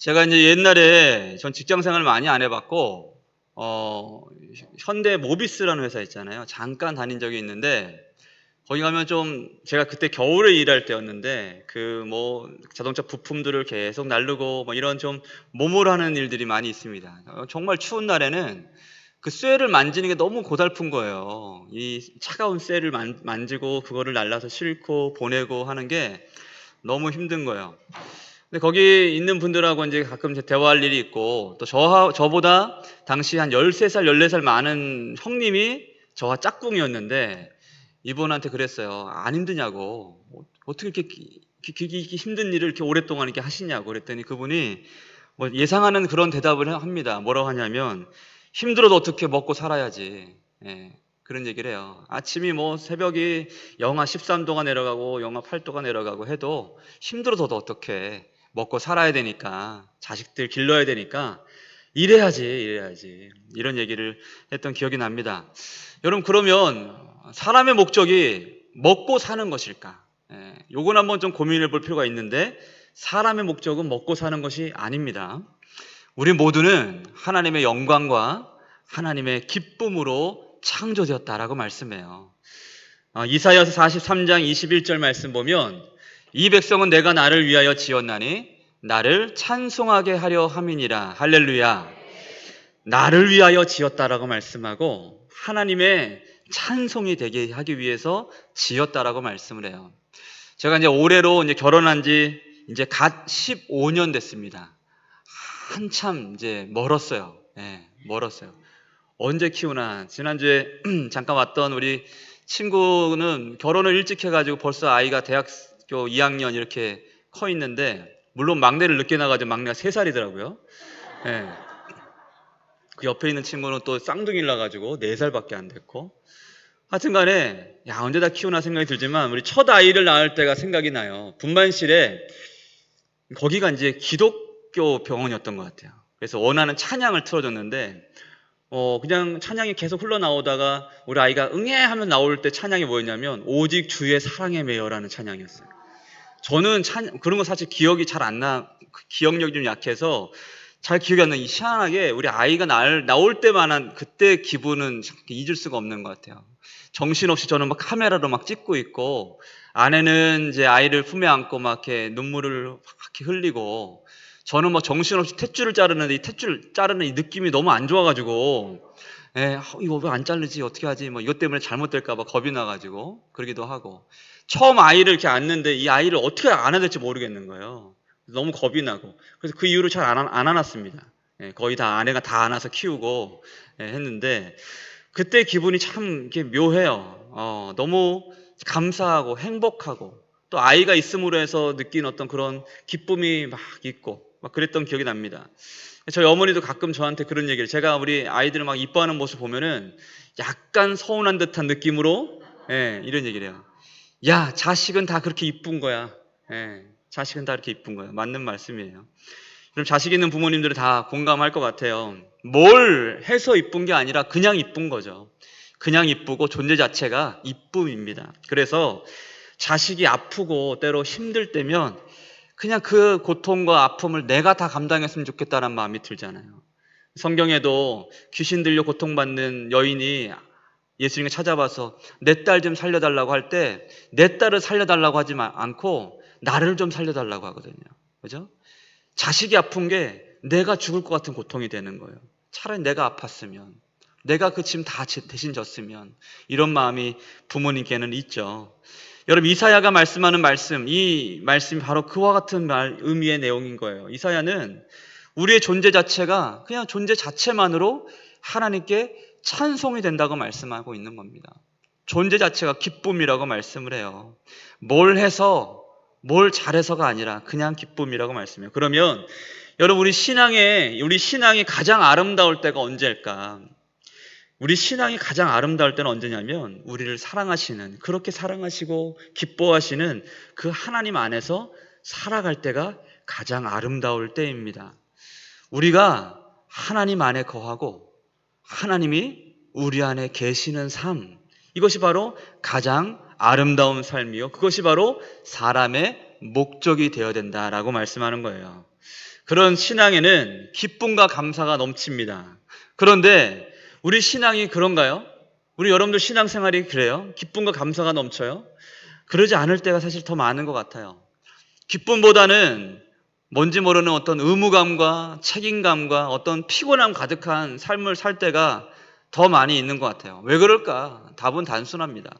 제가 이제 옛날에 전 직장 생활 많이 안 해봤고, 현대 모비스라는 회사 있잖아요. 잠깐 다닌 적이 있는데, 거기 가면 좀, 제가 그때 겨울에 일할 때였는데, 자동차 부품들을 계속 나르고, 뭐 이런 좀 몸으로 하는 일들이 많이 있습니다. 정말 추운 날에는 그 쇠를 만지는 게 너무 고달픈 거예요. 이 차가운 쇠를 만지고, 그거를 날라서 싣고, 보내고 하는 게 너무 힘든 거예요. 근데 거기 있는 분들하고 이제 가끔 대화할 일이 있고, 또 저보다 당시 한 13살, 14살 많은 형님이 저와 짝꿍이었는데, 이분한테 그랬어요. 안 힘드냐고. 어떻게 이렇게 힘든 일을 이렇게 오랫동안 이렇게 하시냐고. 그랬더니 그분이 뭐 예상하는 그런 대답을 합니다. 뭐라고 하냐면, 힘들어도 어떻게 먹고 살아야지. 예, 그런 얘기를 해요. 아침이 뭐 새벽이 영하 13도가 내려가고 영하 8도가 내려가고 해도 힘들어도 어떻게 먹고 살아야 되니까, 자식들 길러야 되니까 일해야지. 이런 얘기를 했던 기억이 납니다. 여러분, 그러면 사람의 목적이 먹고 사는 것일까? 요건 한번 좀 고민해 볼 필요가 있는데, 사람의 목적은 먹고 사는 것이 아닙니다. 우리 모두는 하나님의 영광과 하나님의 기쁨으로 창조되었다라고 말씀해요. 이사야서 43장 21절 말씀 보면, 이 백성은 내가 나를 위하여 지었나니 나를 찬송하게 하려 함이니라. 할렐루야. 나를 위하여 지었다라고 말씀하고, 하나님의 찬송이 되게 하기 위해서 지었다라고 말씀을 해요. 제가 이제 올해로 이제 결혼한 지 이제 갓 15년 됐습니다. 한참 이제 멀었어요. 멀었어요. 언제 키우나. 지난주에 잠깐 왔던 우리 친구는 결혼을 일찍 해가지고 벌써 아이가 대학교 2학년 이렇게 커 있는데, 물론 막내를 늦게 나가지고 막내가 3살이더라고요. 그 옆에 있는 친구는 또 쌍둥이를 낳아가지고 4살밖에 안 됐고, 하여튼 간에 언제 다 키우나 생각이 들지만, 우리 첫 아이를 낳을 때가 생각이 나요. 분만실에, 거기가 이제 기독교 병원이었던 것 같아요. 그래서 원하는 찬양을 틀어줬는데, 그냥 찬양이 계속 흘러나오다가 우리 아이가 응애 하면 나올 때 찬양이 뭐였냐면, 오직 주의 사랑에 매여라는 찬양이었어요. 저는 그런 거 사실 기억이 잘 안 기억력이 좀 약해서 잘 기억이 안 나. 희한하게 우리 아이가 나올 때만한 그때 기분은 잊을 수가 없는 것 같아요. 정신없이 저는 막 카메라로 막 찍고 있고, 아내는 이제 아이를 품에 안고 막 이렇게 눈물을 막 이렇게 흘리고, 저는 막 정신없이 탯줄을 자르는데, 이 탯줄 자르는 이 느낌이 너무 안 좋아가지고, 이거 왜 안 자르지? 어떻게 하지? 뭐 이것 때문에 잘못될까봐 겁이 나가지고 그러기도 하고, 처음 아이를 이렇게 안는데 이 아이를 어떻게 안아야 될지 모르겠는 거예요. 너무 겁이 나고, 그래서 그 이후로 잘 안 안았습니다. 거의 다 아내가 다 안아서 키우고 했는데, 그때 기분이 참 이렇게 묘해요. 너무 감사하고 행복하고, 또 아이가 있음으로 해서 느낀 어떤 그런 기쁨이 막 있고 막 그랬던 기억이 납니다. 저희 어머니도 가끔 저한테 그런 얘기를, 제가 우리 아이들을 막 이뻐하는 모습 보면은 약간 서운한 듯한 느낌으로 이런 얘기를 해요. 야, 자식은 다 그렇게 이쁜 거야. 자식은 다 그렇게 이쁜 거야. 맞는 말씀이에요. 그럼 자식 있는 부모님들은 다 공감할 것 같아요. 뭘 해서 이쁜 게 아니라 그냥 이쁜 거죠. 그냥 이쁘고 존재 자체가 이쁨입니다. 그래서 자식이 아프고 때로 힘들 때면 그냥 그 고통과 아픔을 내가 다 감당했으면 좋겠다는 마음이 들잖아요. 성경에도 귀신 들려 고통받는 여인이 예수님을 찾아와서 내 딸 좀 살려달라고 할 때, 내 딸을 살려달라고 하지 않고 나를 좀 살려달라고 하거든요. 그죠? 자식이 아픈 게 내가 죽을 것 같은 고통이 되는 거예요. 차라리 내가 아팠으면, 내가 그 짐 다 대신 졌으면, 이런 마음이 부모님께는 있죠. 여러분, 이사야가 말씀하는 말씀, 이 말씀이 바로 그와 같은 의미의 내용인 거예요. 이사야는 우리의 존재 자체가 그냥 존재 자체만으로 하나님께 찬송이 된다고 말씀하고 있는 겁니다. 존재 자체가 기쁨이라고 말씀을 해요. 뭘 해서, 뭘 잘해서가 아니라 그냥 기쁨이라고 말씀해요. 그러면 여러분, 우리 신앙이 가장 아름다울 때가 언제일까? 우리 신앙이 가장 아름다울 때는 언제냐면, 우리를 사랑하시는, 그렇게 사랑하시고 기뻐하시는 그 하나님 안에서 살아갈 때가 가장 아름다울 때입니다. 우리가 하나님 안에 거하고 하나님이 우리 안에 계시는 삶, 이것이 바로 가장 아름다운 삶이요, 그것이 바로 사람의 목적이 되어야 된다라고 말씀하는 거예요. 그런 신앙에는 기쁨과 감사가 넘칩니다. 그런데 우리 신앙이 그런가요? 우리 여러분들 신앙생활이 그래요? 기쁨과 감사가 넘쳐요? 그러지 않을 때가 사실 더 많은 것 같아요. 기쁨보다는 뭔지 모르는 어떤 의무감과 책임감과 어떤 피곤함 가득한 삶을 살 때가 더 많이 있는 것 같아요. 왜 그럴까? 답은 단순합니다.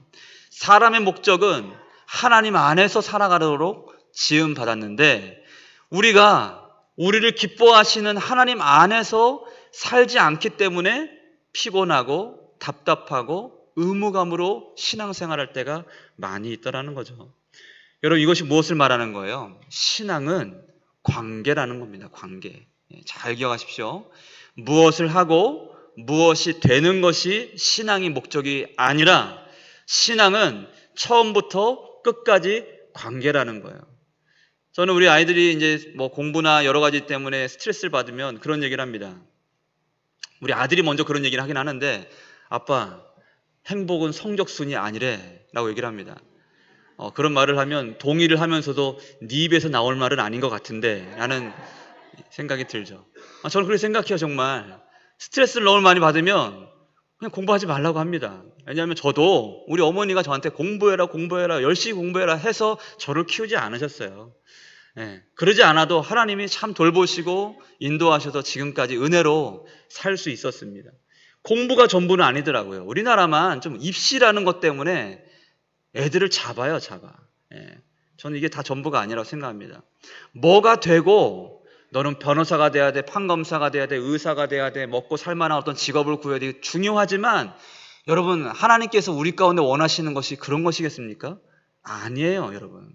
사람의 목적은 하나님 안에서 살아가도록 지음받았는데 우리가 우리를 기뻐하시는 하나님 안에서 살지 않기 때문에 피곤하고 답답하고 의무감으로 신앙생활할 때가 많이 있더라는 거죠. 여러분, 이것이 무엇을 말하는 거예요? 신앙은 관계라는 겁니다. 관계. 잘 기억하십시오. 무엇을 하고 무엇이 되는 것이 신앙의 목적이 아니라 신앙은 처음부터 끝까지 관계라는 거예요. 저는 우리 아이들이 이제 뭐 공부나 여러 가지 때문에 스트레스를 받으면 그런 얘기를 합니다. 우리 아들이 먼저 그런 얘기를 하긴 하는데, 아빠, 행복은 성적순이 아니래 라고 얘기를 합니다. 그런 말을 하면 동의를 하면서도 네 입에서 나올 말은 아닌 것 같은데 라는 생각이 들죠. 저는 그렇게 생각해요. 정말 스트레스를 너무 많이 받으면 그냥 공부하지 말라고 합니다. 왜냐하면 저도 우리 어머니가 저한테 공부해라 열심히 공부해라 해서 저를 키우지 않으셨어요. 그러지 않아도 하나님이 참 돌보시고 인도하셔서 지금까지 은혜로 살 수 있었습니다. 공부가 전부는 아니더라고요. 우리나라만 좀 입시라는 것 때문에 애들을 잡아요. 저는 이게 다 전부가 아니라고 생각합니다. 뭐가 되고 너는 변호사가 돼야 돼, 판검사가 돼야 돼, 의사가 돼야 돼, 먹고 살만한 어떤 직업을 구해야 돼. 중요하지만 여러분, 하나님께서 우리 가운데 원하시는 것이 그런 것이겠습니까? 아니에요, 여러분.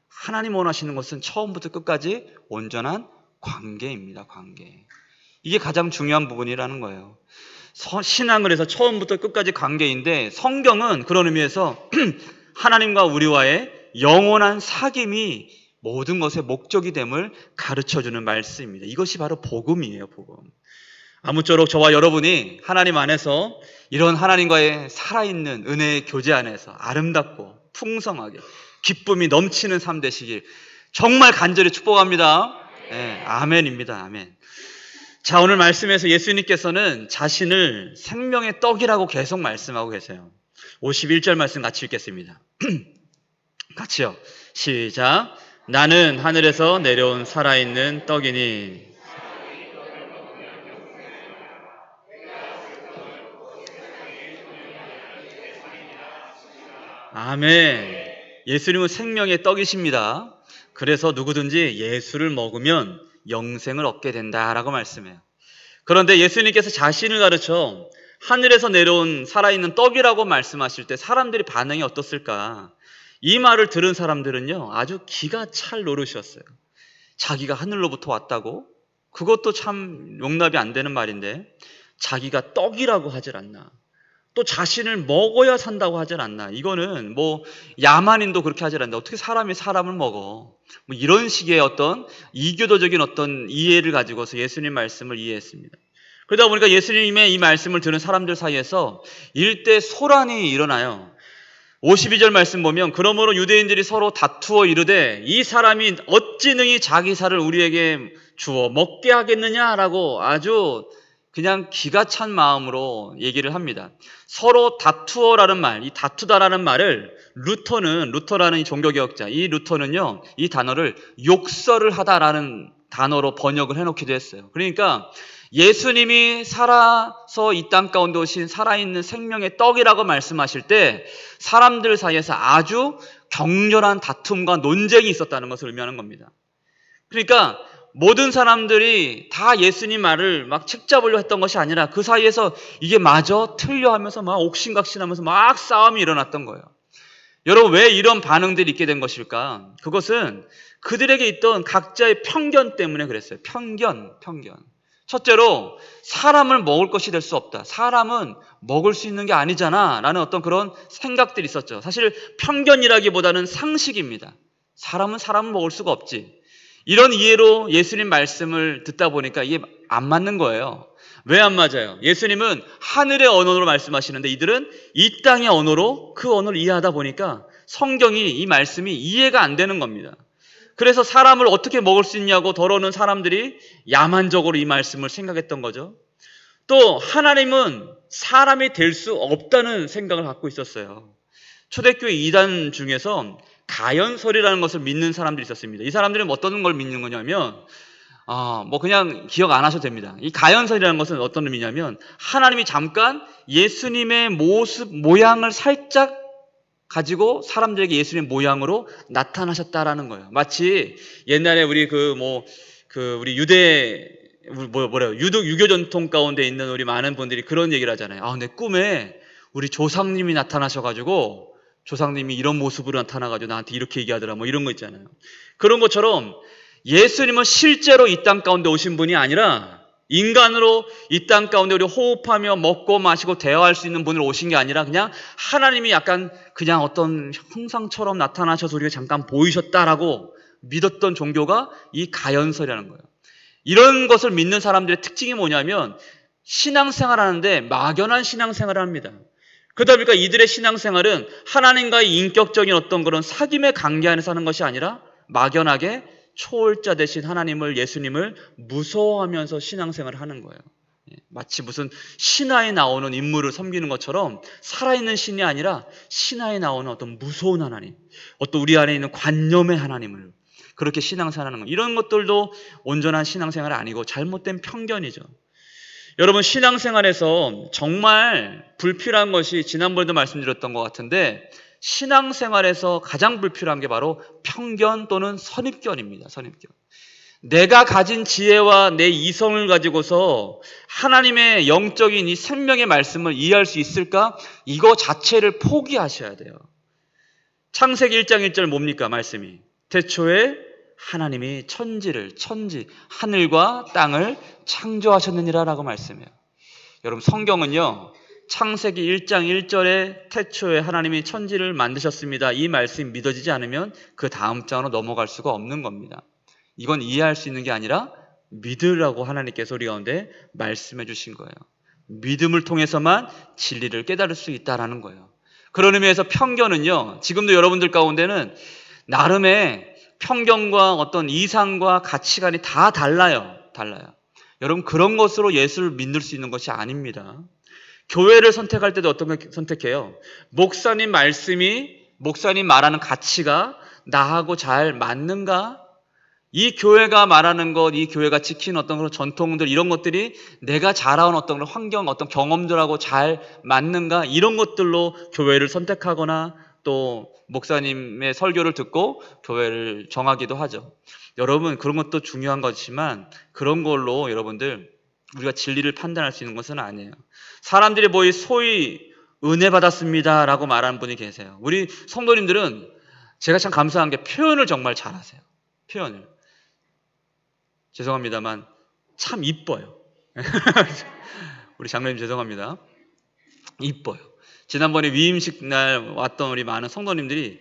하나님 원하시는 것은 처음부터 끝까지 온전한 관계입니다. 관계. 이게 가장 중요한 부분이라는 거예요. 신앙을 해서 처음부터 끝까지 관계인데, 성경은 그런 의미에서 하나님과 우리와의 영원한 사귐이 모든 것의 목적이 됨을 가르쳐주는 말씀입니다. 이것이 바로 복음이에요. 복음. 아무쪼록 저와 여러분이 하나님 안에서 이런 하나님과의 살아있는 은혜의 교제 안에서 아름답고 풍성하게 기쁨이 넘치는 삶 되시길 정말 간절히 축복합니다. 아멘입니다. 아멘. 자, 오늘 말씀에서 예수님께서는 자신을 생명의 떡이라고 계속 말씀하고 계세요. 51절 말씀 같이 읽겠습니다. 같이요. 시작. 나는 하늘에서 내려온 살아있는 떡이니. 아멘. 예수님은 생명의 떡이십니다. 그래서 누구든지 예수를 먹으면 영생을 얻게 된다라고 말씀해요. 그런데 예수님께서 자신을 가르쳐 하늘에서 내려온 살아있는 떡이라고 말씀하실 때 사람들이 반응이 어떻을까? 이 말을 들은 사람들은요, 아주 기가 찰 노릇이었어요. 자기가 하늘로부터 왔다고? 그것도 참 용납이 안 되는 말인데, 자기가 떡이라고 하질 않나? 또 자신을 먹어야 산다고 하질 않나? 이거는 뭐 야만인도 그렇게 하질 않는데 어떻게 사람이 사람을 먹어? 뭐 이런 식의 어떤 이교도적인 어떤 이해를 가지고서 예수님 말씀을 이해했습니다. 그러다 보니까 예수님의 이 말씀을 들은 사람들 사이에서 일대 소란이 일어나요. 52절 말씀 보면, 그러므로 유대인들이 서로 다투어 이르되 이 사람이 어찌 능히 자기 살을 우리에게 주어 먹게 하겠느냐라고 아주 그냥 기가 찬 마음으로 얘기를 합니다. 서로 다투어라는 말, 이 다투다라는 말을 루터라는 이 종교개혁자, 이 루터는요, 이 단어를 욕설을 하다라는 단어로 번역을 해놓기도 했어요. 그러니까 예수님이 살아서 이 땅 가운데 오신 살아있는 생명의 떡이라고 말씀하실 때 사람들 사이에서 아주 격렬한 다툼과 논쟁이 있었다는 것을 의미하는 겁니다. 그러니까 모든 사람들이 다 예수님 말을 막 책잡으려 했던 것이 아니라 그 사이에서 이게 맞아? 틀려 하면서 막 옥신각신하면서 막 싸움이 일어났던 거예요. 여러분, 왜 이런 반응들이 있게 된 것일까? 그것은 그들에게 있던 각자의 편견 때문에 그랬어요. 편견. 첫째로 사람을 먹을 것이 될 수 없다. 사람은 먹을 수 있는 게 아니잖아 라는 어떤 그런 생각들이 있었죠. 사실 편견이라기보다는 상식입니다. 사람은 사람을 먹을 수가 없지. 이런 이해로 예수님 말씀을 듣다 보니까 이게 안 맞는 거예요. 왜 안 맞아요? 예수님은 하늘의 언어로 말씀하시는데 이들은 이 땅의 언어로 그 언어를 이해하다 보니까 성경이 이 말씀이 이해가 안 되는 겁니다. 그래서 사람을 어떻게 먹을 수 있냐고 더러는 사람들이 야만적으로 이 말씀을 생각했던 거죠. 또 하나님은 사람이 될 수 없다는 생각을 갖고 있었어요. 초대교회 이단 중에서 가연설이라는 것을 믿는 사람들이 있었습니다. 이 사람들은 어떤 걸 믿는 거냐면 그냥 기억 안 하셔도 됩니다. 이 가연설이라는 것은 어떤 의미냐면 하나님이 잠깐 예수님의 모양을 살짝 가지고 사람들에게 예수님의 모양으로 나타나셨다라는 거예요. 마치 옛날에 우리 우리 유교 전통 가운데 있는 우리 많은 분들이 그런 얘기를 하잖아요. 내 꿈에 우리 조상님이 나타나셔가지고 조상님이 이런 모습으로 나타나가지고 나한테 이렇게 얘기하더라, 이런 거 있잖아요. 그런 것처럼 예수님은 실제로 이 땅 가운데 오신 분이 아니라 인간으로 이 땅 가운데 우리 호흡하며 먹고 마시고 대화할 수 있는 분으로 오신 게 아니라 그냥 하나님이 약간 그냥 어떤 형상처럼 나타나셔서 우리가 잠깐 보이셨다라고 믿었던 종교가 이 가연설이라는 거예요. 이런 것을 믿는 사람들의 특징이 뭐냐면 신앙생활 하는데 막연한 신앙생활을 합니다. 그러다 보니까 이들의 신앙생활은 하나님과의 인격적인 어떤 그런 사귐의 관계 안에서 하는 것이 아니라 막연하게 초월자 되신 하나님을, 예수님을 무서워하면서 신앙생활을 하는 거예요. 마치 무슨 신화에 나오는 인물을 섬기는 것처럼 살아있는 신이 아니라 신화에 나오는 어떤 무서운 하나님, 어떤 우리 안에 있는 관념의 하나님을 그렇게 신앙생활하는 거, 이런 것들도 온전한 신앙생활이 아니고 잘못된 편견이죠. 여러분, 신앙생활에서 정말 불필요한 것이 지난번에도 말씀드렸던 것 같은데 신앙생활에서 가장 불필요한 게 바로 편견 또는 선입견입니다. 선입견. 내가 가진 지혜와 내 이성을 가지고서 하나님의 영적인 이 생명의 말씀을 이해할 수 있을까? 이거 자체를 포기하셔야 돼요. 창세기 1장 1절 뭡니까? 말씀이 태초에 하나님이 하늘과 땅을 창조하셨느니라 라고 말씀해요. 여러분, 성경은요 창세기 1장 1절에 태초에 하나님이 천지를 만드셨습니다, 이 말씀이 믿어지지 않으면 그 다음 장으로 넘어갈 수가 없는 겁니다. 이건 이해할 수 있는 게 아니라 믿으라고 하나님께서 우리 가운데 말씀해 주신 거예요. 믿음을 통해서만 진리를 깨달을 수 있다라는 거예요. 그런 의미에서 편견은요, 지금도 여러분들 가운데는 나름의 편견과 어떤 이상과 가치관이 다 달라요. 여러분, 그런 것으로 예수를 믿을 수 있는 것이 아닙니다. 교회를 선택할 때도 어떤 걸 선택해요? 목사님 말하는 가치가 나하고 잘 맞는가? 이 교회가 말하는 것, 이 교회가 지키는 어떤 그런 전통들, 이런 것들이 내가 자라온 어떤 그런 환경, 어떤 경험들하고 잘 맞는가? 이런 것들로 교회를 선택하거나 또 목사님의 설교를 듣고 교회를 정하기도 하죠. 여러분, 그런 것도 중요한 것이지만 그런 걸로 여러분들 우리가 진리를 판단할 수 있는 것은 아니에요. 사람들이 소위 은혜 받았습니다 라고 말하는 분이 계세요. 우리 성도님들은 제가 참 감사한 게 표현을 정말 잘하세요. 표현을. 죄송합니다만 참 이뻐요. 우리 장로님 죄송합니다. 이뻐요. 지난번에 위임식 날 왔던 우리 많은 성도님들이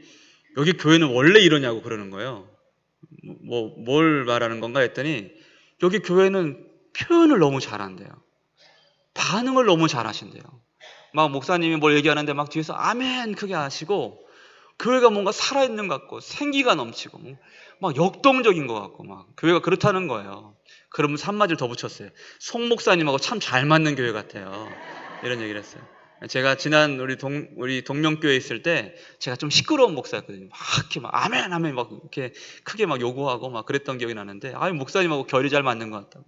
여기 교회는 원래 이러냐고 그러는 거예요. 뭘 말하는 건가 했더니 여기 교회는 표현을 너무 잘한대요. 반응을 너무 잘하신대요. 막 목사님이 뭘 얘기하는데 막 뒤에서 아멘 크게 하시고, 교회가 뭔가 살아있는 것 같고 생기가 넘치고 막 역동적인 것 같고 막 교회가 그렇다는 거예요. 그러면서 한마디를 더 붙였어요. 송 목사님하고 참 잘 맞는 교회 같아요. 이런 얘기를 했어요. 제가 지난 우리 동명교회에 있을 때 제가 좀 시끄러운 목사였거든요. 막 아멘 아멘 막 이렇게 크게 막 요구하고 막 그랬던 기억이 나는데, 목사님하고 결이 잘 맞는 것 같다고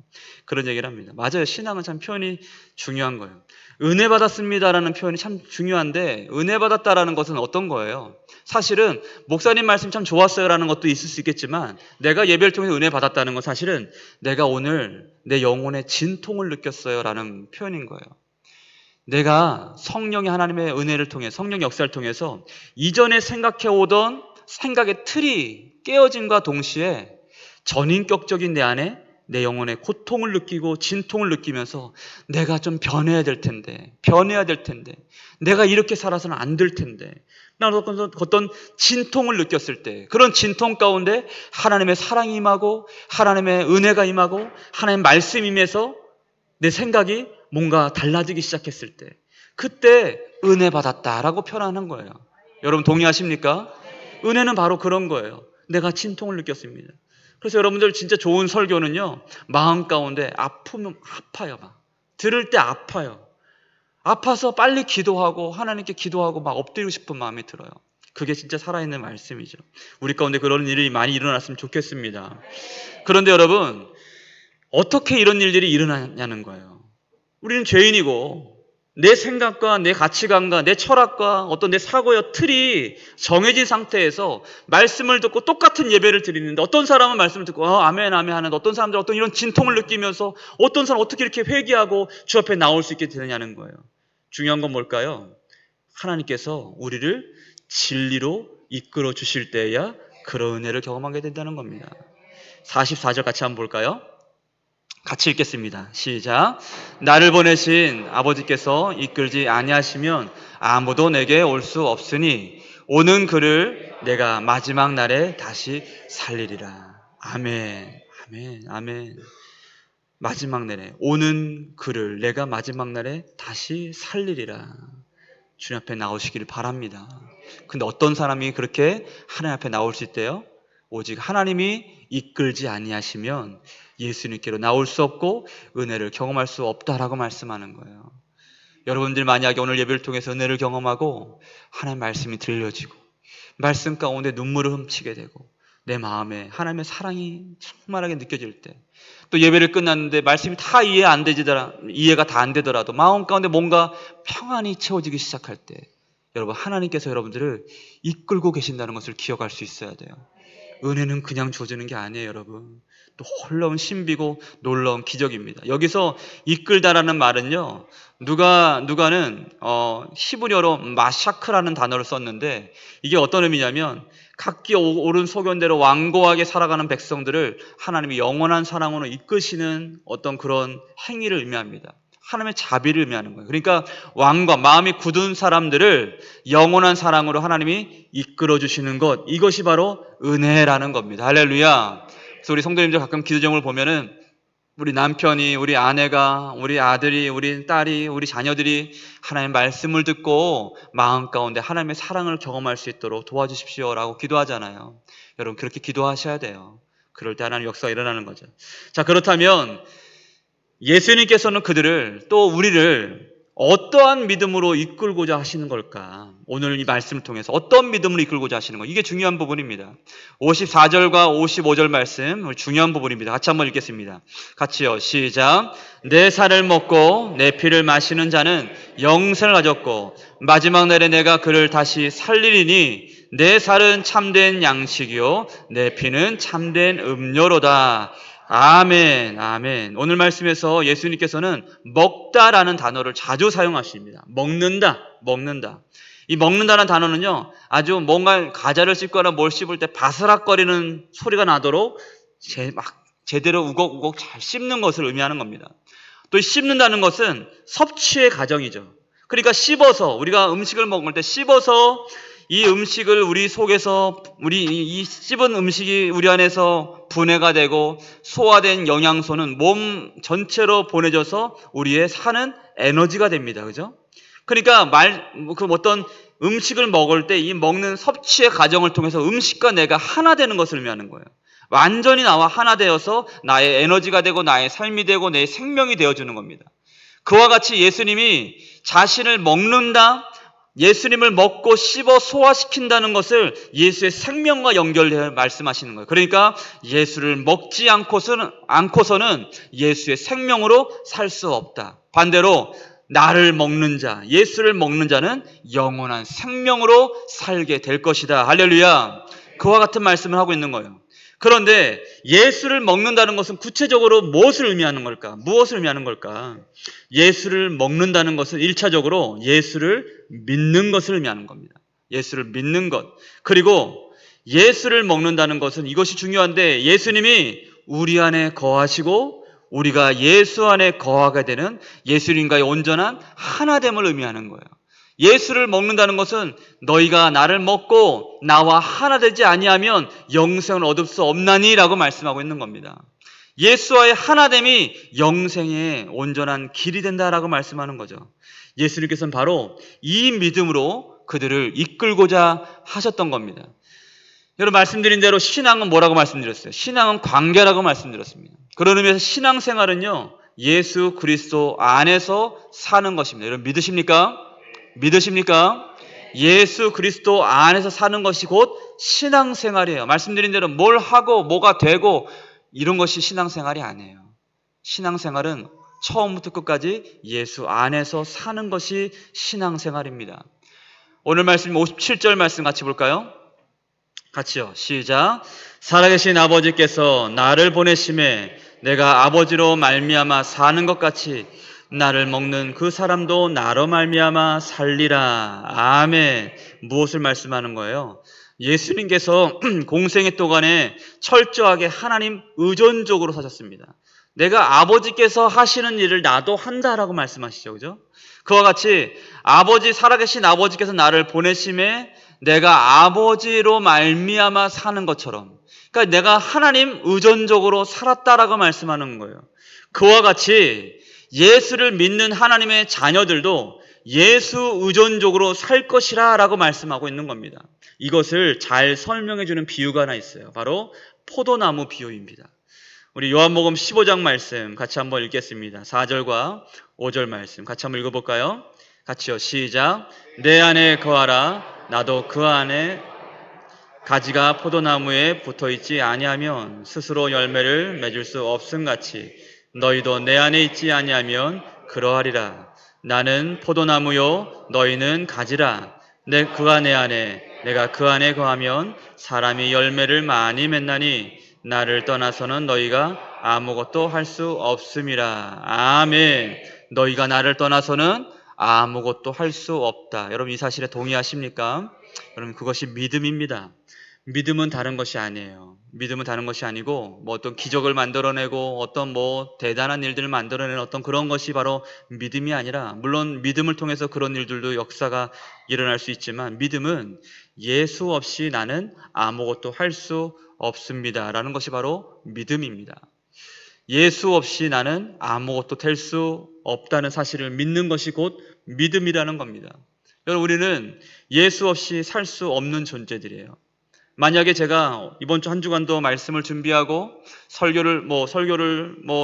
그런 얘기를 합니다. 맞아요. 신앙은 참 표현이 중요한 거예요. 은혜 받았습니다라는 표현이 참 중요한데, 은혜 받았다라는 것은 어떤 거예요? 사실은 목사님 말씀 참 좋았어요라는 것도 있을 수 있겠지만, 내가 예배를 통해서 은혜 받았다는 건 사실은 내가 오늘 내 영혼의 진통을 느꼈어요라는 표현인 거예요. 내가 성령의 하나님의 은혜를 통해, 성령 역사를 통해서 이전에 생각해오던 생각의 틀이 깨어짐과 동시에 전인격적인 내 안에 내 영혼의 고통을 느끼고 진통을 느끼면서 내가 좀 변해야 될 텐데, 내가 이렇게 살아서는 안 될 텐데, 나는 어떤 진통을 느꼈을 때, 그런 진통 가운데 하나님의 사랑이 임하고 하나님의 은혜가 임하고 하나님의 말씀이 임해서 내 생각이 뭔가 달라지기 시작했을 때, 그때 은혜 받았다라고 표현하는 거예요. 여러분 동의하십니까? 은혜는 바로 그런 거예요. 내가 진통을 느꼈습니다. 그래서 여러분들 진짜 좋은 설교는요, 마음 가운데 아프면 아파요. 막 들을 때 아파요. 아파서 빨리 기도하고 하나님께 기도하고 막 엎드리고 싶은 마음이 들어요. 그게 진짜 살아있는 말씀이죠. 우리 가운데 그런 일이 많이 일어났으면 좋겠습니다. 그런데 여러분, 어떻게 이런 일들이 일어나냐는 거예요. 우리는 죄인이고 내 생각과 내 가치관과 내 철학과 어떤 내 사고의 틀이 정해진 상태에서 말씀을 듣고 똑같은 예배를 드리는데, 어떤 사람은 말씀을 듣고 아멘 아멘 하는데, 어떤 사람들은 어떤 이런 진통을 느끼면서 어떤 사람은 어떻게 이렇게 회개하고 주 앞에 나올 수 있게 되느냐는 거예요. 중요한 건 뭘까요? 하나님께서 우리를 진리로 이끌어 주실 때야 그런 은혜를 경험하게 된다는 겁니다. 44절 같이 한번 볼까요? 같이 읽겠습니다. 시작. 나를 보내신 아버지께서 이끌지 아니하시면 아무도 내게 올 수 없으니 오는 그를 내가 마지막 날에 다시 살리리라. 아멘. 아멘. 아멘. 마지막 날에 오는 그를 내가 마지막 날에 다시 살리리라. 주님 앞에 나오시기를 바랍니다. 근데 어떤 사람이 그렇게 하나님 앞에 나올 수 있대요? 오직 하나님이 이끌지 아니하시면 예수님께로 나올 수 없고 은혜를 경험할 수 없다라고 말씀하는 거예요. 여러분들 만약에 오늘 예배를 통해서 은혜를 경험하고 하나님의 말씀이 들려지고 말씀 가운데 눈물을 훔치게 되고 내 마음에 하나님의 사랑이 충만하게 느껴질 때, 또 예배를 끝났는데 말씀이 다 이해가 다 안 되더라도 마음 가운데 뭔가 평안이 채워지기 시작할 때, 여러분 하나님께서 여러분들을 이끌고 계신다는 것을 기억할 수 있어야 돼요. 은혜는 그냥 주어지는 게 아니에요, 여러분. 또 놀라운 신비고 놀라운 기적입니다. 여기서 이끌다라는 말은요, 누가는 히브리어로 마샤크라는 단어를 썼는데, 이게 어떤 의미냐면 각기 옳은 소견대로 완고하게 살아가는 백성들을 하나님이 영원한 사랑으로 이끄시는 어떤 그런 행위를 의미합니다. 하나님의 자비를 의미하는 거예요. 그러니까 왕과 마음이 굳은 사람들을 영원한 사랑으로 하나님이 이끌어 주시는 것, 이것이 바로 은혜라는 겁니다. 할렐루야. 그래서 우리 성도님들 가끔 기도 제목을 보면은 우리 남편이, 우리 아내가, 우리 아들이, 우리 딸이, 우리 자녀들이 하나님의 말씀을 듣고 마음 가운데 하나님의 사랑을 경험할 수 있도록 도와주십시오라고 기도하잖아요. 여러분 그렇게 기도하셔야 돼요. 그럴 때 하나님의 역사가 일어나는 거죠. 자, 그렇다면 예수님께서는 그들을, 또 우리를 어떠한 믿음으로 이끌고자 하시는 걸까? 오늘 이 말씀을 통해서 어떤 믿음으로 이끌고자 하시는 거, 이게 중요한 부분입니다. 54절과 55절 말씀 중요한 부분입니다. 같이 한번 읽겠습니다. 같이요. 시작. 내 살을 먹고 내 피를 마시는 자는 영생을 가졌고 마지막 날에 내가 그를 다시 살리리니 내 살은 참된 양식이요 내 피는 참된 음료로다. 아멘, 아멘. 오늘 말씀에서 예수님께서는 먹다라는 단어를 자주 사용하십니다. 먹는다, 먹는다. 이 먹는다는 단어는요, 아주 뭔가 과자를 씹거나 뭘 씹을 때 바스락거리는 소리가 나도록 제대로 우걱우걱 잘 씹는 것을 의미하는 겁니다. 또 씹는다는 것은 섭취의 과정이죠. 그러니까 씹어서, 우리가 음식을 먹을 때 씹어서 이 음식을 우리 속에서, 이 씹은 음식이 우리 안에서 분해가 되고 소화된 영양소는 몸 전체로 보내져서 우리의 사는 에너지가 됩니다. 그죠? 그러니까 어떤 음식을 먹을 때 이 먹는 섭취의 과정을 통해서 음식과 내가 하나 되는 것을 의미하는 거예요. 완전히 나와 하나 되어서 나의 에너지가 되고 나의 삶이 되고 내 생명이 되어주는 겁니다. 그와 같이 예수님이 자신을 먹는다, 예수님을 먹고 씹어 소화시킨다는 것을 예수의 생명과 연결해 말씀하시는 거예요. 그러니까 예수를 먹지 않고서는 예수의 생명으로 살 수 없다. 반대로 나를 먹는 자, 예수를 먹는 자는 영원한 생명으로 살게 될 것이다. 할렐루야. 그와 같은 말씀을 하고 있는 거예요. 그런데 예수를 먹는다는 것은 구체적으로 무엇을 의미하는 걸까? 무엇을 의미하는 걸까? 예수를 먹는다는 것은 1차적으로 예수를 믿는 것을 의미하는 겁니다. 예수를 믿는 것. 그리고 예수를 먹는다는 것은 이것이 중요한데, 예수님이 우리 안에 거하시고 우리가 예수 안에 거하게 되는 예수님과의 온전한 하나됨을 의미하는 거예요. 예수를 먹는다는 것은 너희가 나를 먹고 나와 하나 되지 아니하면 영생을 얻을 수 없나니 라고 말씀하고 있는 겁니다. 예수와의 하나됨이 영생의 온전한 길이 된다라고 말씀하는 거죠. 예수님께서는 바로 이 믿음으로 그들을 이끌고자 하셨던 겁니다. 여러분 말씀드린 대로 신앙은 뭐라고 말씀드렸어요? 신앙은 관계라고 말씀드렸습니다. 그런 의미에서 신앙생활은요, 예수 그리스도 안에서 사는 것입니다. 여러분 믿으십니까? 믿으십니까? 예수 그리스도 안에서 사는 것이 곧 신앙생활이에요. 말씀드린 대로 뭘 하고 뭐가 되고 이런 것이 신앙생활이 아니에요. 신앙생활은 처음부터 끝까지 예수 안에서 사는 것이 신앙생활입니다. 오늘 말씀 57절 말씀 같이 볼까요? 같이요. 시작. 살아계신 아버지께서 나를 보내심에 내가 아버지로 말미암아 사는 것 같이 나를 먹는 그 사람도 나로 말미암아 살리라. 아멘. 무엇을 말씀하는 거예요? 예수님께서 공생의 동안에 철저하게 하나님 의존적으로 사셨습니다. 내가 아버지께서 하시는 일을 나도 한다라고 말씀하시죠. 그죠? 그와 같이 살아계신 아버지께서 나를 보내심에 내가 아버지로 말미암아 사는 것처럼, 그러니까 내가 하나님 의존적으로 살았다라고 말씀하는 거예요. 그와 같이 예수를 믿는 하나님의 자녀들도 예수 의존적으로 살 것이라 라고 말씀하고 있는 겁니다. 이것을 잘 설명해 주는 비유가 하나 있어요. 바로 포도나무 비유입니다. 우리 요한복음 15장 말씀 같이 한번 읽겠습니다. 4절과 5절 말씀 같이 한번 읽어볼까요? 같이요. 시작. 내 안에 거하라. 나도 그 안에. 가지가 포도나무에 붙어있지 아니하면 스스로 열매를 맺을 수 없음같이 너희도 내 안에 있지 아니하면 그러하리라. 나는 포도나무요 너희는 가지라. 그가 내 안에 내가 그 안에 거하면 사람이 열매를 많이 맺나니 나를 떠나서는 너희가 아무것도 할 수 없음이라. 아멘. 너희가 나를 떠나서는 아무것도 할 수 없다. 여러분 이 사실에 동의하십니까? 여러분 그것이 믿음입니다. 믿음은 다른 것이 아니에요. 믿음은 다른 것이 아니고 뭐 어떤 기적을 만들어내고 어떤 뭐 대단한 일들을 만들어내는 어떤 그런 것이 바로 믿음이 아니라, 물론 믿음을 통해서 그런 일들도 역사가 일어날 수 있지만 믿음은 예수 없이 나는 아무것도 할 수 없습니다 라는 것이 바로 믿음입니다. 예수 없이 나는 아무것도 될 수 없다는 사실을 믿는 것이 곧 믿음이라는 겁니다. 여러분 우리는 예수 없이 살 수 없는 존재들이에요. 만약에 제가 이번 주 한 주간도 말씀을 준비하고 설교를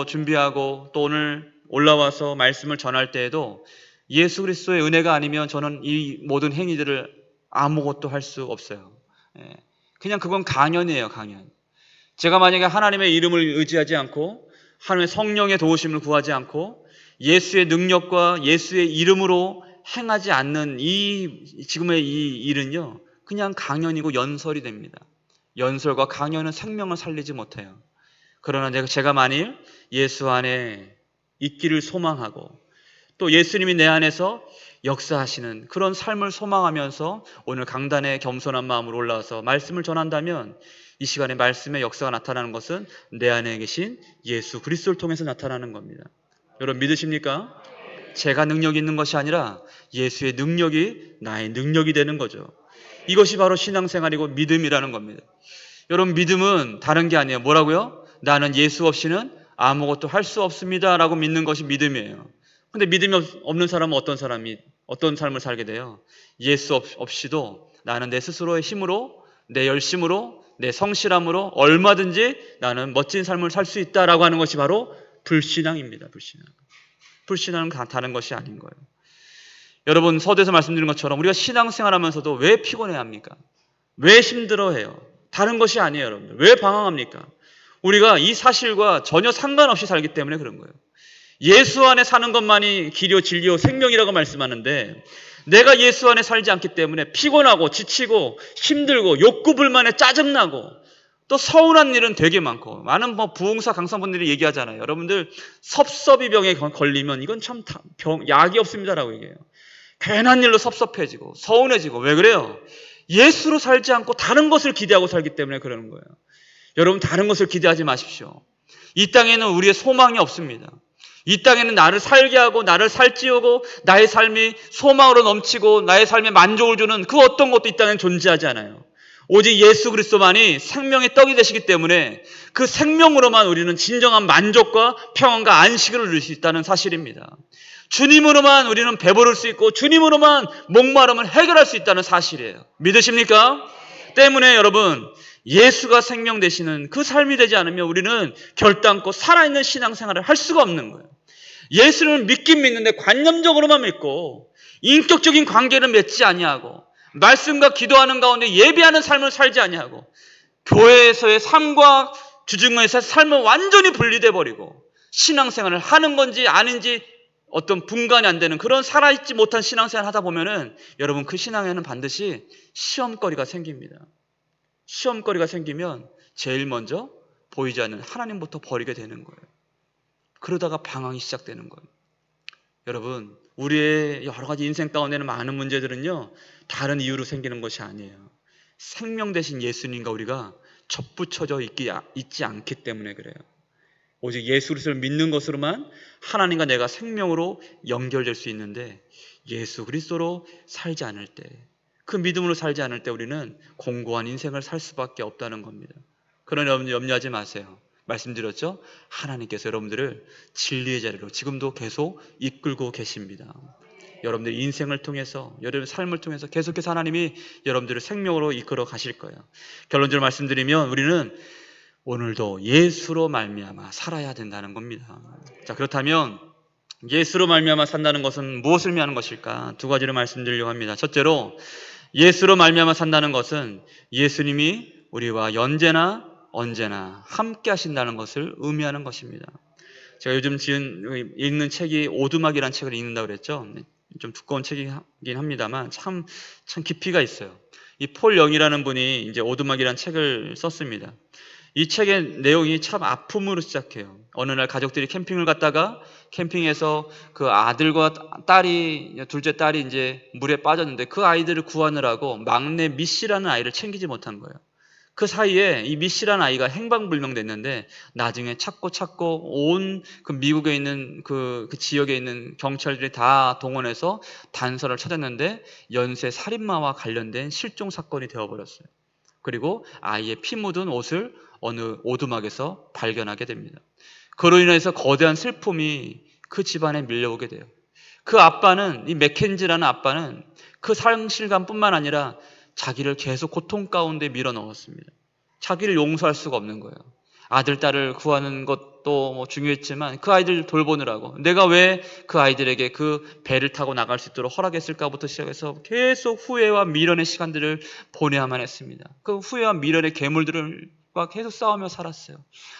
준비하고 또 오늘 올라와서 말씀을 전할 때에도 예수 그리스도의 은혜가 아니면 저는 이 모든 행위들을 아무것도 할 수 없어요. 그냥 그건 강연이에요, 강연. 제가 만약에 하나님의 이름을 의지하지 않고 하나님의 성령의 도우심을 구하지 않고 예수의 능력과 예수의 이름으로 행하지 않는 지금의 이 일은요, 그냥 강연이고 연설이 됩니다. 연설과 강연은 생명을 살리지 못해요. 그러나 제가 만일 예수 안에 있기를 소망하고 또 예수님이 내 안에서 역사하시는 그런 삶을 소망하면서 오늘 강단에 겸손한 마음으로 올라와서 말씀을 전한다면 이 시간에 말씀의 역사가 나타나는 것은 내 안에 계신 예수 그리스도를 통해서 나타나는 겁니다. 여러분 믿으십니까? 제가 능력이 있는 것이 아니라 예수의 능력이 나의 능력이 되는 거죠. 이것이 바로 신앙생활이고 믿음이라는 겁니다. 여러분 믿음은 다른 게 아니에요. 뭐라고요? 나는 예수 없이는 아무것도 할 수 없습니다 라고 믿는 것이 믿음이에요. 근데 믿음이 없는 사람은 어떤 삶을 살게 돼요? 예수 없이도 나는 내 스스로의 힘으로, 내 열심으로, 내 성실함으로 얼마든지 나는 멋진 삶을 살 수 있다라고 하는 것이 바로 불신앙입니다. 불신앙은 다른 것이 아닌 거예요. 여러분 서두에서 말씀드린 것처럼 우리가 신앙생활하면서도 왜 피곤해합니까? 왜 힘들어해요? 다른 것이 아니에요. 여러분들 왜 방황합니까? 우리가 이 사실과 전혀 상관없이 살기 때문에 그런 거예요. 예수 안에 사는 것만이 길이요 진리요 생명이라고 말씀하는데 내가 예수 안에 살지 않기 때문에 피곤하고 지치고 힘들고 욕구불만에 짜증나고 또 서운한 일은 되게 많고, 많은 부흥사 강사분들이 얘기하잖아요. 여러분들 섭섭이병에 걸리면 이건 참 약이 없습니다라고 얘기해요. 괜한 일로 섭섭해지고 서운해지고. 왜 그래요? 예수로 살지 않고 다른 것을 기대하고 살기 때문에 그러는 거예요. 여러분 다른 것을 기대하지 마십시오. 이 땅에는 우리의 소망이 없습니다. 이 땅에는 나를 살게 하고 나를 살찌우고 나의 삶이 소망으로 넘치고 나의 삶에 만족을 주는 그 어떤 것도 이 땅에는 존재하지 않아요. 오직 예수 그리스도만이 생명의 떡이 되시기 때문에 그 생명으로만 우리는 진정한 만족과 평안과 안식을 누릴 수 있다는 사실입니다. 주님으로만 우리는 배부를 수 있고 주님으로만 목마름을 해결할 수 있다는 사실이에요. 믿으십니까? 때문에 여러분, 예수가 생명 되시는 그 삶이 되지 않으면 우리는 결단코 살아있는 신앙생활을 할 수가 없는 거예요. 예수를 믿긴 믿는데 관념적으로만 믿고 인격적인 관계를 맺지 아니하고 말씀과 기도하는 가운데 예배하는 삶을 살지 아니하고 교회에서의 삶과 주중에서의 삶은 완전히 분리돼 버리고 신앙생활을 하는 건지 아닌지 어떤 분간이 안 되는 그런 살아있지 못한 신앙생활을 하다 보면은 여러분 그 신앙에는 반드시 시험거리가 생깁니다. 시험거리가 생기면 제일 먼저 보이지 않는 하나님부터 버리게 되는 거예요. 그러다가 방황이 시작되는 거예요. 여러분, 우리의 여러 가지 인생 가운데는 많은 문제들은요, 다른 이유로 생기는 것이 아니에요. 생명 되신 예수님과 우리가 접붙여져 있지 않기 때문에 그래요. 오직 예수 그리스도를 믿는 것으로만 하나님과 내가 생명으로 연결될 수 있는데 예수 그리스도로 살지 않을 때, 그 믿음으로 살지 않을 때 우리는 공고한 인생을 살 수밖에 없다는 겁니다. 그러나 여러분 염려하지 마세요. 말씀드렸죠? 하나님께서 여러분들을 진리의 자리로 지금도 계속 이끌고 계십니다. 여러분들 인생을 통해서, 여러분의 삶을 통해서 계속해서 하나님이 여러분들을 생명으로 이끌어 가실 거예요. 결론적으로 말씀드리면 우리는 오늘도 예수로 말미암아 살아야 된다는 겁니다. 자, 그렇다면 예수로 말미암아 산다는 것은 무엇을 의미하는 것일까? 두 가지를 말씀드리려고 합니다. 첫째로 예수로 말미암아 산다는 것은 예수님이 우리와 언제나 함께 하신다는 것을 의미하는 것입니다. 제가 요즘 읽는 책이 오두막이라는 책을 읽는다고 그랬죠. 좀 두꺼운 책이긴 합니다만 참 깊이가 있어요. 이 폴 영이라는 분이 이제 오두막이라는 책을 썼습니다. 이 책의 내용이 참 아픔으로 시작해요. 어느 날 가족들이 캠핑을 갔다가 캠핑에서 그 아들과 둘째 딸이 이제 물에 빠졌는데 그 아이들을 구하느라고 막내 미씨라는 아이를 챙기지 못한 거예요. 그 사이에 이 미씨라는 아이가 행방불명됐는데 나중에 찾고 온 그 미국에 있는 그 지역에 있는 경찰들이 다 동원해서 단서를 찾았는데 연쇄 살인마와 관련된 실종 사건이 되어버렸어요. 그리고 아이의 피 묻은 옷을 어느 오두막에서 발견하게 됩니다. 그로 인해서 거대한 슬픔이 그 집안에 밀려오게 돼요. 그 아빠는, 이 맥켄지라는 아빠는 그 상실감뿐만 아니라 자기를 계속 고통 가운데 밀어 넣었습니다. 자기를 용서할 수가 없는 거예요. 아들, 딸을 구하는 것도 뭐 중요했지만 그 아이들 돌보느라고 내가 왜 그 아이들에게 그 배를 타고 나갈 수 있도록 허락했을까부터 시작해서 계속 후회와 미련의 시간들을 보내야만 했습니다. 그 후회와 미련의 괴물들과 계속 싸우며 살았어요.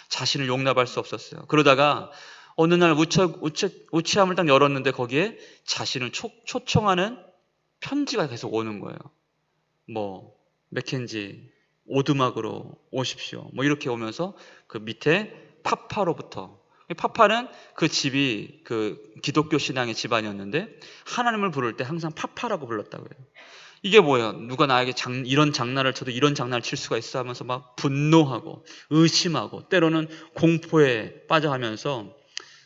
자신을 용납할 수 없었어요. 그러다가 어느 날 우체함을 딱 열었는데 거기에 자신을 초청하는 편지가 계속 오는 거예요. 뭐 맥켄지 오두막으로 오십시오. 뭐 이렇게 오면서 그 밑에 파파로부터, 파파는 그 집이 그 기독교 신앙의 집안이었는데 하나님을 부를 때 항상 파파라고 불렀다고 해요. 이게 뭐예요? 누가 나에게 이런 장난을 쳐도 이런 장난을 칠 수가 있어 하면서 막 분노하고 의심하고 때로는 공포에 빠져하면서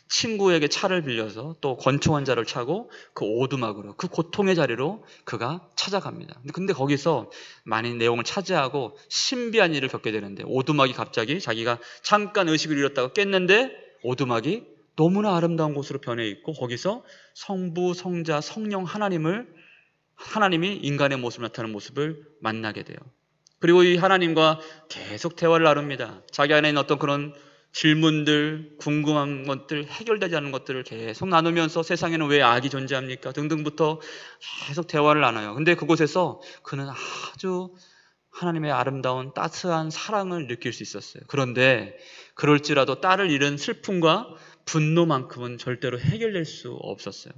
친구에게 차를 빌려서 또 권총 한 자를 차고 그 오두막으로, 그 고통의 자리로 그가 찾아갑니다. 근데 거기서 많은 내용을 차지하고 신비한 일을 겪게 되는데 오두막이 갑자기 자기가 잠깐 의식을 잃었다가 깼는데 오두막이 너무나 아름다운 곳으로 변해 있고 거기서 성부, 성자, 성령 하나님이 인간의 모습으로 나타나는 모습을 만나게 돼요. 그리고 이 하나님과 계속 대화를 나눕니다. 자기 안에 있는 어떤 그런 질문들, 궁금한 것들, 해결되지 않는 것들을 계속 나누면서 세상에는 왜 악이 존재합니까? 등등부터 계속 대화를 나눠요. 근데 그곳에서 그는 아주 하나님의 아름다운 따스한 사랑을 느낄 수 있었어요. 그런데 그럴지라도 딸을 잃은 슬픔과 분노만큼은 절대로 해결될 수 없었어요.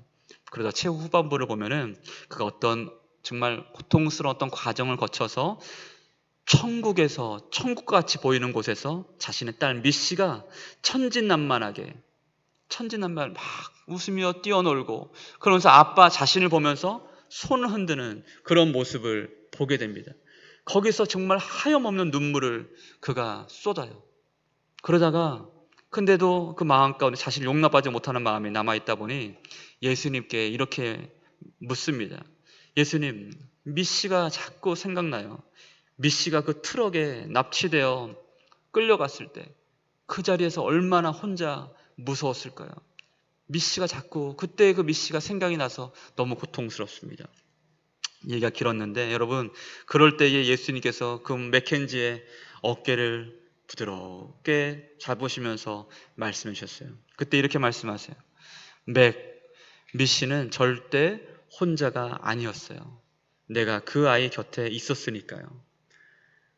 그러다 최후 후반부를 보면은 그가 어떤 정말 고통스러운 어떤 과정을 거쳐서 천국에서 천국같이 보이는 곳에서 자신의 딸 미씨가 천진난만하게 막 웃으며 뛰어놀고 그러면서 아빠 자신을 보면서 손을 흔드는 그런 모습을 보게 됩니다. 거기서 정말 하염없는 눈물을 그가 쏟아요. 그러다가 근데도 그 마음 가운데 자신을 용납하지 못하는 마음이 남아있다 보니 예수님께 이렇게 묻습니다. 예수님, 미씨가 자꾸 생각나요. 미씨가 그 트럭에 납치되어 끌려갔을 때 그 자리에서 얼마나 혼자 무서웠을까요? 미씨가 자꾸 그때 그 미씨가 생각이 나서 너무 고통스럽습니다. 얘기가 길었는데 여러분, 그럴 때에 예수님께서 그 맥켄지의 어깨를 부드럽게 잡으시면서 말씀해 주셨어요. 그때 이렇게 말씀하세요. 미씨는 절대 혼자가 아니었어요. 내가 그 아이 곁에 있었으니까요.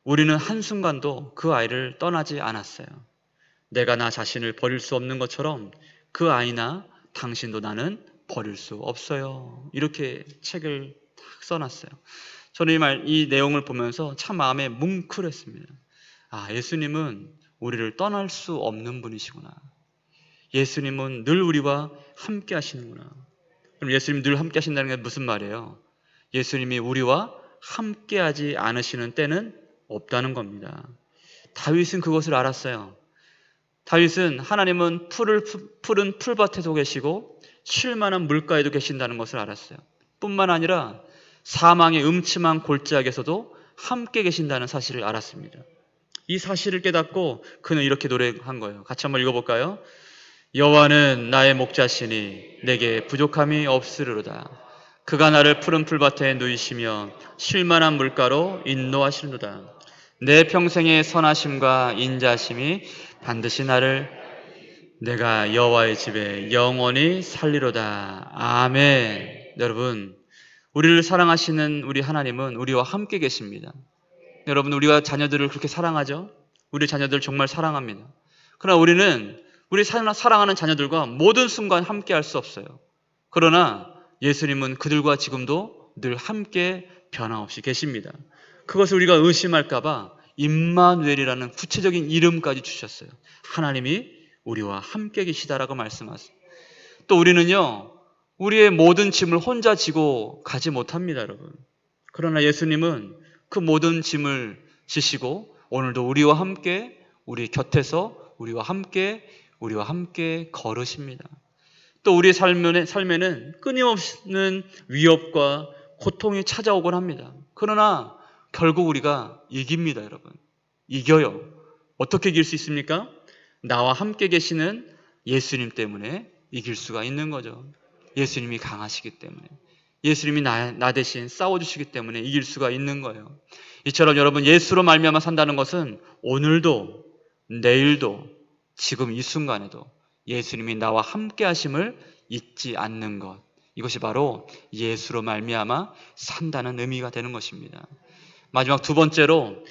우리는 한순간도 그 아이를 떠나지 않았어요. 내가 나 자신을 버릴 수 없는 것처럼 그 아이나 당신도 나는 버릴 수 없어요. 이렇게 책을 딱 써놨어요. 저는 이 내용을 보면서 참 마음에 뭉클했습니다. 아, 예수님은 우리를 떠날 수 없는 분이시구나. 예수님은 늘 우리와 함께 하시는구나. 그럼 예수님 늘 함께 하신다는 게 무슨 말이에요? 예수님이 우리와 함께 하지 않으시는 때는 없다는 겁니다. 다윗은 그것을 알았어요. 다윗은 하나님은 푸른 풀밭에도 계시고 쉴 만한 물가에도 계신다는 것을 알았어요. 뿐만 아니라 사망의 음침한 골짜기에서도 함께 계신다는 사실을 알았습니다. 이 사실을 깨닫고 그는 이렇게 노래한 거예요. 같이 한번 읽어볼까요? 여호와는 나의 목자시니 내게 부족함이 없으리로다. 그가 나를 푸른 풀밭에 누이시며 쉴 만한 물가로 인도하시리로다. 내 평생의 선하심과 인자심이 반드시 내가 여호와의 집에 영원히 살리로다. 아멘. 여러분, 우리를 사랑하시는 우리 하나님은 우리와 함께 계십니다. 여러분, 우리가 자녀들을 그렇게 사랑하죠? 우리 자녀들 정말 사랑합니다. 그러나 우리는 우리 사랑하는 자녀들과 모든 순간 함께 할 수 없어요. 그러나 예수님은 그들과 지금도 늘 함께 변함없이 계십니다. 그것을 우리가 의심할까봐 임마누엘이라는 구체적인 이름까지 주셨어요. 하나님이 우리와 함께 계시다라고 말씀하세요. 또 우리는요, 우리의 모든 짐을 혼자 지고 가지 못합니다, 여러분. 그러나 예수님은 그 모든 짐을 지시고 오늘도 우리와 함께, 우리 곁에서 우리와 함께 걸으십니다. 또 우리의 삶에는 끊임없는 위협과 고통이 찾아오곤 합니다. 그러나 결국 우리가 이깁니다, 여러분. 이겨요. 어떻게 이길 수 있습니까? 나와 함께 계시는 예수님 때문에 이길 수가 있는 거죠. 예수님이 강하시기 때문에. 예수님이 나 대신 싸워주시기 때문에 이길 수가 있는 거예요. 이처럼 여러분, 예수로 말미암아 산다는 것은 오늘도, 내일도, 지금 이 순간에도 예수님이 나와 함께 하심을 잊지 않는 것. 이것이 바로 예수로 말미암아 산다는 의미가 되는 것입니다. 마지막 두 번째로,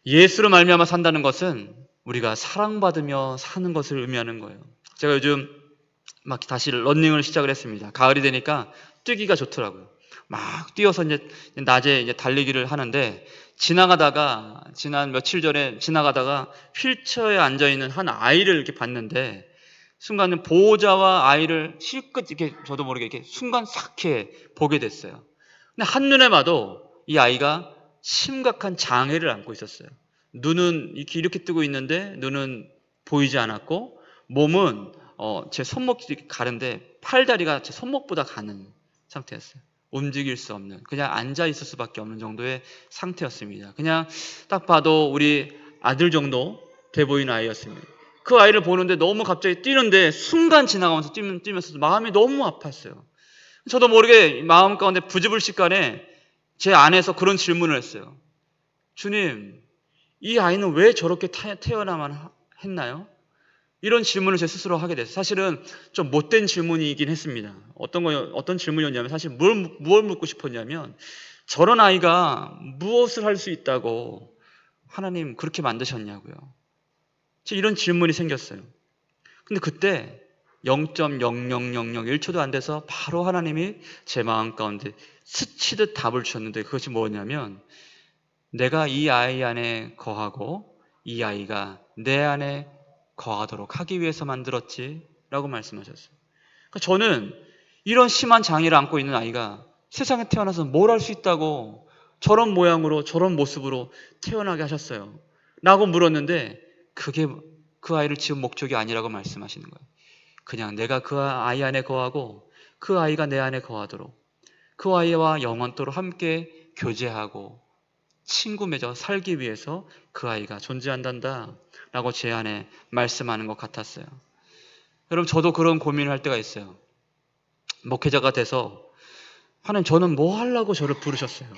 예수로 말미암아 산다는 것은 우리가 사랑받으며 사는 것을 의미하는 거예요. 제가 요즘 막 다시 러닝을 시작을 했습니다. 가을이 되니까 뛰기가 좋더라고요. 막 뛰어서 낮에 달리기를 하는데, 지난 며칠 전에 지나가다가 휠체어에 앉아있는 한 아이를 이렇게 봤는데, 순간 보호자와 아이를 실컷 이렇게 저도 모르게 이렇게 순간 싹해 보게 됐어요. 근데 한눈에 봐도 이 아이가 심각한 장애를 안고 있었어요. 눈은 이렇게 뜨고 있는데 눈은 보이지 않았고, 몸은 제 손목이 가는데 팔다리가 제 손목보다 가는 상태였어요. 움직일 수 없는, 그냥 앉아 있을 수밖에 없는 정도의 상태였습니다. 그냥 딱 봐도 우리 아들 정도 돼 보이는 아이였습니다. 그 아이를 보는데 너무 갑자기 뛰는데 순간 지나가면서 뛰면서 마음이 너무 아팠어요. 저도 모르게 마음 가운데 부지불식간에 제 안에서 그런 질문을 했어요. 주님, 이 아이는 왜 저렇게 태어나만 했나요? 이런 질문을 제 스스로 하게 됐어요. 사실은 좀 못된 질문이긴 했습니다. 어떤 질문이었냐면, 사실 무엇 묻고 싶었냐면, 저런 아이가 무엇을 할 수 있다고 하나님 그렇게 만드셨냐고요. 이런 질문이 생겼어요. 근데 그때 0.00001초도 안 돼서 바로 하나님이 제 마음 가운데 스치듯 답을 주셨는데, 그것이 뭐냐면, 내가 이 아이 안에 거하고 이 아이가 내 안에 거하도록 하기 위해서 만들었지 라고 말씀하셨어요. 그러니까 저는 이런 심한 장애를 안고 있는 아이가 세상에 태어나서 뭘 할 수 있다고 저런 모양으로 저런 모습으로 태어나게 하셨어요 라고 물었는데, 그게 그 아이를 지은 목적이 아니라고 말씀하시는 거예요. 그냥 내가 그 아이 안에 거하고 그 아이가 내 안에 거하도록, 그 아이와 영원토록 함께 교제하고 친구 맺어 살기 위해서 그 아이가 존재한단다 라고 제 안에 말씀하는 것 같았어요. 여러분, 저도 그런 고민을 할 때가 있어요. 목회자가 돼서 하나님, 저는 뭐 하려고 저를 부르셨어요?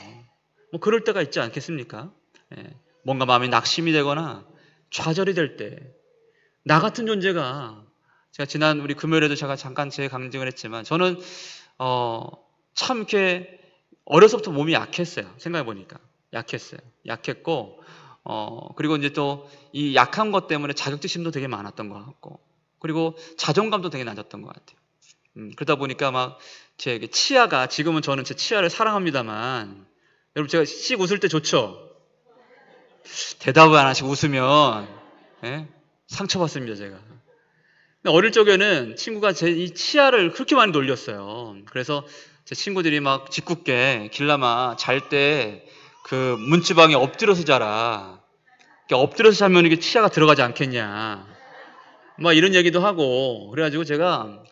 뭐 그럴 때가 있지 않겠습니까? 예, 뭔가 마음이 낙심이 되거나 좌절이 될 때, 나 같은 존재가, 제가 지난 우리 금요일에도 제가 잠깐 제 강증을 했지만, 저는 참 이렇게 어려서부터 몸이 약했어요. 생각해 보니까 약했어요. 약했고, 그리고 이제 또 이 약한 것 때문에 자격지심도 되게 많았던 것 같고, 그리고 자존감도 되게 낮았던 것 같아요. 그러다 보니까 막 제 치아가, 지금은 저는 제 치아를 사랑합니다만, 여러분 제가 씩 웃을 때 좋죠? 대답을 안 하시고 웃으면, 예? 상처받습니다, 제가. 근데 어릴 적에는 친구가 제 이 치아를 그렇게 많이 놀렸어요. 그래서 제 친구들이 막 짓궂게, 길라마 잘 때 그 문지방에 엎드려서 자라. 이렇게 엎드려서 자면 이게 치아가 들어가지 않겠냐. 막 이런 얘기도 하고, 그래가지고 제가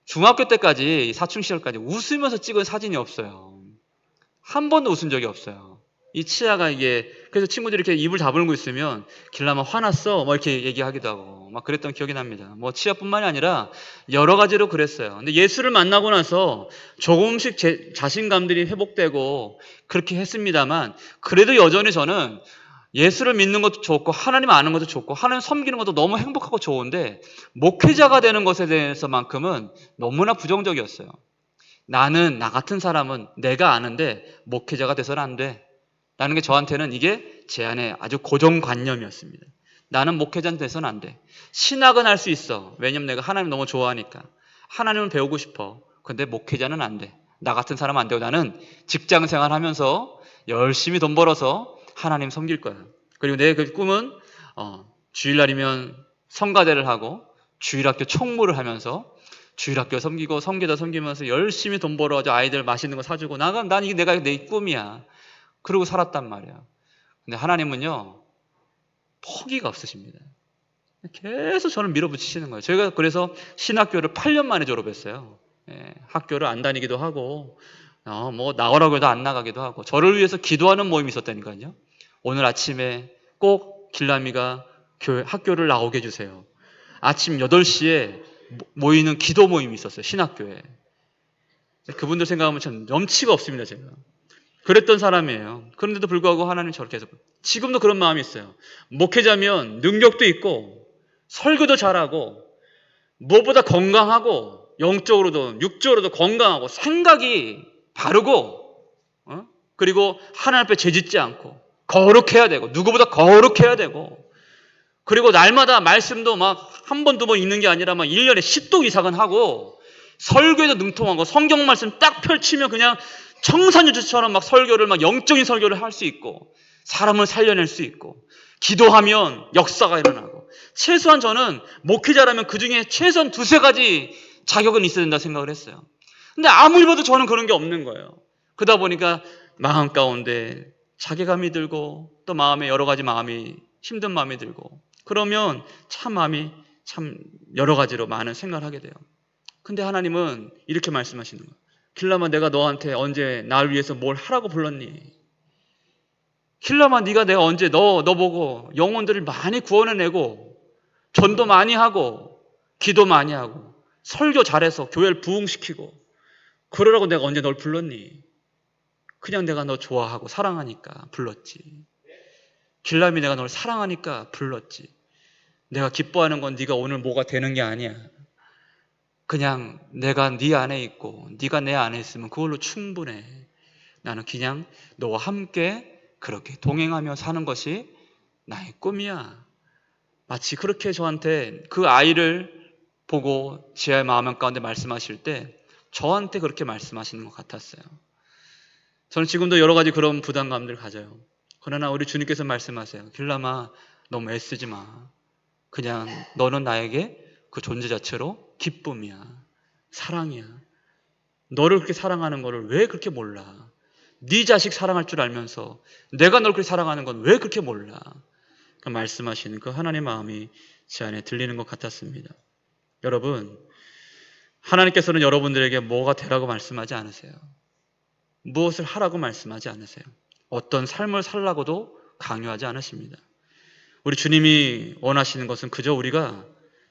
중학교 때까지, 사춘 시절까지 웃으면서 찍은 사진이 없어요. 한 번도 웃은 적이 없어요. 이 치아가 이게, 그래서 친구들이 이렇게 입을 다물고 있으면, 길라마 화났어? 뭐 이렇게 얘기하기도 하고, 막 그랬던 기억이 납니다. 뭐 치아뿐만이 아니라 여러 가지로 그랬어요. 근데 예수를 만나고 나서 조금씩 제 자신감들이 회복되고 그렇게 했습니다만, 그래도 여전히 저는 예수를 믿는 것도 좋고, 하나님 아는 것도 좋고, 하나님 섬기는 것도 너무 행복하고 좋은데, 목회자가 되는 것에 대해서만큼은 너무나 부정적이었어요. 나는, 나 같은 사람은 내가 아는데 목회자가 돼서는 안 돼. 라는 게 저한테는 이게 제 안에 아주 고정관념이었습니다. 나는 목회자는 돼서는 안 돼. 신학은 할 수 있어. 왜냐면 내가 하나님 너무 좋아하니까. 하나님을 배우고 싶어. 근데 목회자는 안 돼. 나 같은 사람은 안 되고, 나는 직장 생활하면서 열심히 돈 벌어서 하나님 섬길 거야. 그리고 내 그 꿈은 주일날이면 성가대를 하고 주일학교 총무를 하면서 주일학교 섬기고 성계다 섬기면서 열심히 돈 벌어가지고 아이들 맛있는 거 사주고, 난 이게 내 꿈이야. 그러고 살았단 말이야. 근데 하나님은요, 포기가 없으십니다. 계속 저를 밀어붙이시는 거예요. 저희가 그래서 신학교를 8년 만에 졸업했어요. 예, 학교를 안 다니기도 하고, 뭐 나오라고 해도 안 나가기도 하고, 저를 위해서 기도하는 모임이 있었다니까요. 오늘 아침에 꼭 길라미가 학교를 나오게 해주세요. 아침 8시에 모이는 기도 모임이 있었어요. 신학교에. 그분들 생각하면 참 염치가 없습니다. 제가. 그랬던 사람이에요. 그런데도 불구하고 하나님 저를 계속, 지금도 그런 마음이 있어요. 목회자면 능력도 있고 설교도 잘하고 무엇보다 건강하고, 영적으로도 육적으로도 건강하고 생각이 바르고, 그리고 하나님 앞에 죄짓지 않고 거룩해야 되고, 누구보다 거룩해야 되고, 그리고 날마다 말씀도 막 한 번, 두 번 읽는 게 아니라 막 1년에 10독 이상은 하고, 설교에도 능통하고, 성경 말씀 딱 펼치면 그냥 청산유주처럼 막 설교를, 막 영적인 설교를 할 수 있고, 사람을 살려낼 수 있고, 기도하면 역사가 일어나고, 최소한 저는 목회자라면 그 중에 최소한 2-3가지 자격은 있어야 된다 생각을 했어요. 근데 아무리 봐도 저는 그런 게 없는 거예요. 그러다 보니까 마음 가운데 자괴감이 들고, 또 마음에 여러 가지 마음이, 힘든 마음이 들고, 그러면 참 마음이 참 여러 가지로 많은 생각을 하게 돼요. 근데 하나님은 이렇게 말씀하시는 거예요. 길라마, 내가 너한테 언제 날 위해서 뭘 하라고 불렀니? 길라마, 내가 언제 너 보고 영혼들을 많이 구원해내고, 전도 많이 하고, 기도 많이 하고, 설교 잘해서 교회를 부흥시키고, 그러라고 내가 언제 널 불렀니? 그냥 내가 너 좋아하고 사랑하니까 불렀지. 길라미, 내가 널 사랑하니까 불렀지. 내가 기뻐하는 건 네가 오늘 뭐가 되는 게 아니야. 그냥 내가 네 안에 있고 네가 내 안에 있으면 그걸로 충분해. 나는 그냥 너와 함께 그렇게 동행하며 사는 것이 나의 꿈이야. 마치 그렇게 저한테, 그 아이를 보고 제 마음 가운데 말씀하실 때 저한테 그렇게 말씀하시는 것 같았어요. 저는 지금도 여러 가지 그런 부담감들 가져요. 그러나 우리 주님께서 말씀하세요. 길라마, 너무 애쓰지 마. 그냥 너는 나에게 그 존재 자체로 기쁨이야. 사랑이야. 너를 그렇게 사랑하는 거를 왜 그렇게 몰라? 네 자식 사랑할 줄 알면서 내가 널 그렇게 사랑하는 건 왜 그렇게 몰라? 그 말씀하시는 그 하나님의 마음이 제 안에 들리는 것 같았습니다. 여러분, 하나님께서는 여러분들에게 뭐가 되라고 말씀하지 않으세요. 무엇을 하라고 말씀하지 않으세요. 어떤 삶을 살라고도 강요하지 않으십니다. 우리 주님이 원하시는 것은 그저 우리가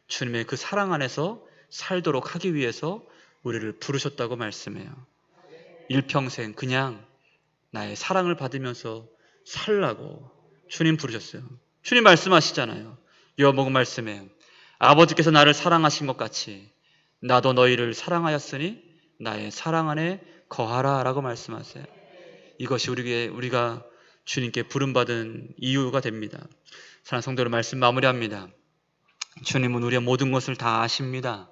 주님의 그 사랑 안에서 살도록 하기 위해서 우리를 부르셨다고 말씀해요. 일평생 그냥 나의 사랑을 받으면서 살라고 주님 부르셨어요. 주님 말씀하시잖아요. 요한복음 말씀에 아버지께서 나를 사랑하신 것 같이 나도 너희를 사랑하였으니 나의 사랑 안에 거하라 라고 말씀하세요. 이것이 우리가 주님께 부름받은 이유가 됩니다. 사랑하는 성도들, 말씀 마무리합니다. 주님은 우리의 모든 것을 다 아십니다.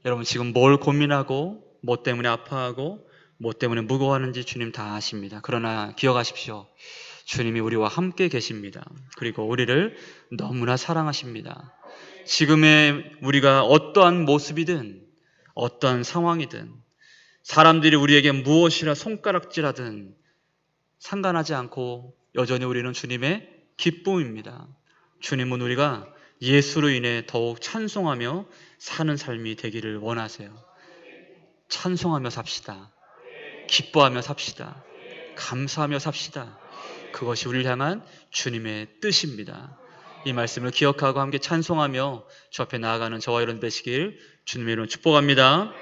여러분 지금 뭘 고민하고 뭐 때문에 아파하고 뭐 때문에 무거워하는지 주님 다 아십니다. 그러나 기억하십시오. 주님이 우리와 함께 계십니다. 그리고 우리를 너무나 사랑하십니다. 지금의 우리가 어떠한 모습이든 어떠한 상황이든 사람들이 우리에게 무엇이라 손가락질하든 상관하지 않고 여전히 우리는 주님의 기쁨입니다. 주님은 우리가 예수로 인해 더욱 찬송하며 사는 삶이 되기를 원하세요. 찬송하며 삽시다. 기뻐하며 삽시다. 감사하며 삽시다. 그것이 우리를 향한 주님의 뜻입니다. 이 말씀을 기억하고 함께 찬송하며 주 앞에 나아가는 저와 여러분 되시길 주님의 이름으로 축복합니다.